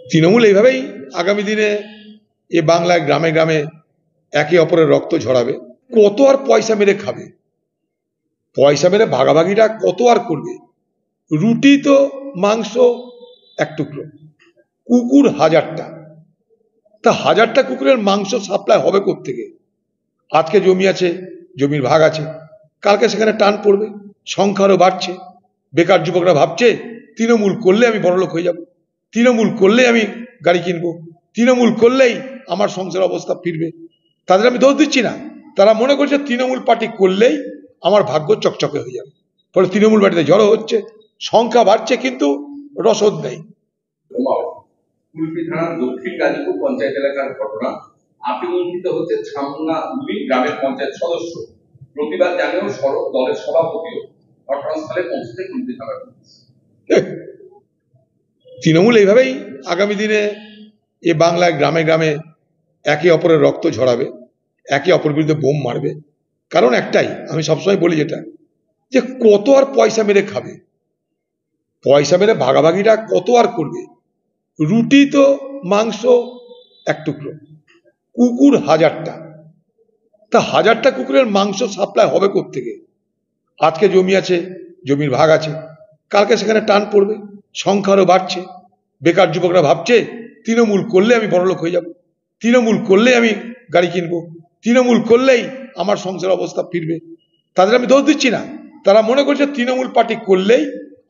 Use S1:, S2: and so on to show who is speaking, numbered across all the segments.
S1: তৃণমূল এইভাবেই আগামী দিনে এ বাংলায় গ্রামে গ্রামে একে অপরের রক্ত ঝরাবে। কত আর পয়সা মেরে খাবে, পয়সা মেরে ভাগাভাগিটা কত আর করবে। রুটি তো মাংস এক টুকরো, কুকুর হাজারটা, তা হাজারটা কুকুরের মাংস সাপ্লাই হবে কোত্থেকে? আজকে জমি আছে, জমির ভাগ আছে, কালকে সেখানে টান পড়বে, সংখ্যা আরো বাড়ছে। বেকার যুবকরা ভাবছে তৃণমূল করলে আমি বড়লোক হয়ে যাব, তৃণমূল করলেই আমি গাড়ি কিনবো, তৃণমূল করলেই আমার সংসার অবস্থা ফিরবে। তাদের আমি দোষ দিচ্ছি না, তারা মনে করছে তৃণমূল পার্টি করলেই আমার ভাগ্য চকচকে হয়ে যাবে। ফলে তৃণমূল পার্টিতে জড়ো হচ্ছে, সংখ্যা বাড়ছে, কিন্তু রসদ নেই।
S2: কুলপি থানার দক্ষিণ গাজীপুর পঞ্চায়েত এলাকার ঘটনা, আপিমন্ত্রিত হচ্ছে ছামনা ২ গ্রামের পঞ্চায়েত সদস্য। প্রতিবাদ জানিয়েও সড়ক দলের সভাপতিও ঘটনাস্থলে পৌঁছতে কুলপি থানার পুলিশ।
S1: তৃণমূল এইভাবেই আগামী দিনে এ বাংলায় গ্রামে গ্রামে একে অপরের রক্ত ঝরাবে, একে অপরের বিরুদ্ধে বোম মারবে। কারণ একটাই, আমি সবসময় বলি যেটা, যে কত আর পয়সা মেরে খাবে, পয়সা মেরে ভাগাভাগিটা কত আর করবে। রুটি তো মাংস এক টুকরো, কুকুর হাজারটা, তা হাজারটা কুকুরের মাংস সাপ্লাই হবে কোত্থেকে? আজকে জমি আছে, জমির ভাগ আছে, কালকে সেখানে টান পড়বে, সংখ্যা আরো বাড়ছে। বেকার যুবকরা ভাবছে তৃণমূল করলে আমি বড়লোক হয়ে যাব, তৃণমূল করলেই আমি গাড়ি কিনবো, তৃণমূল করলেই আমার সংসার অবস্থা ফিরবে। তাদের আমি দোষ দিচ্ছি না, তারা মনে করছে তৃণমূল পার্টি করলেই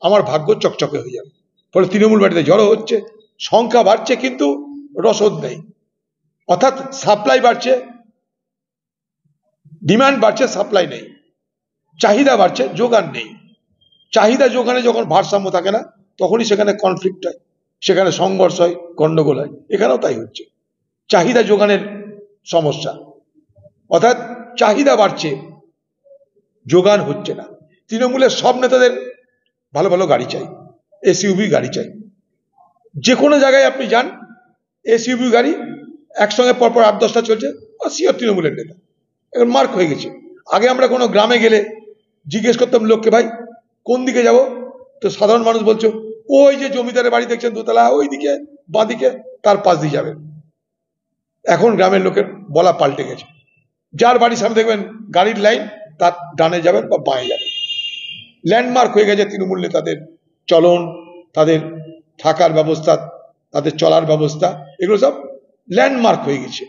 S1: আমার ভাগ্য চকচকে হয়ে যাবে। ফলে তৃণমূল পার্টিতে জড়ো হচ্ছে, সংখ্যা বাড়ছে, কিন্তু রসদ নেই। অর্থাৎ সাপ্লাই বাড়ছে, ডিমান্ড বাড়ছে, সাপ্লাই নেই। চাহিদা বাড়ছে, যোগান নেই। চাহিদা যোগানে যখন ভারসাম্য থাকে না, তখনই সেখানে কনফ্লিক্ট হয়, সেখানে সংঘর্ষ হয়, গন্ডগোল হয়। এখানেও তাই হচ্ছে, চাহিদা যোগানের সমস্যা। অর্থাৎ চাহিদা বাড়ছে, যোগান হচ্ছে না। তৃণমূলের সব নেতাদের ভালো ভালো গাড়ি চাই, এসইউভি গাড়ি চাই। যে কোনো জায়গায় আপনি যান, এসইউভি গাড়ি একসঙ্গে পরপর ৮-১০টা চলছে, সিওর তৃণমূলের নেতা। এখন মার্ক হয়ে গেছে। আগে আমরা কোনো গ্রামে গেলে জিজ্ঞেস করতাম লোককে, ভাই কোন দিকে যাব? তো সাধারণ মানুষ বলছো, ওই যে জমিদারের বাড়ি দেখছেন দোতলা, ওই দিকে বাঁদিকে, তার পাশ দিয়ে যাবেন। এখন গ্রামের লোকের বলা পাল্টে গেছে। যার বাড়ির সামনে দেখবেন গাড়ির লাইন, তার ডানে যাবেন বা বাঁয়ে যাবেন। ল্যান্ডমার্ক হয়ে গেছে তৃণমূল নেতাদের চলন, তাদের থাকার ব্যবস্থা, তাদের চলার ব্যবস্থা, এগুলো সব ল্যান্ডমার্ক হয়ে গেছে।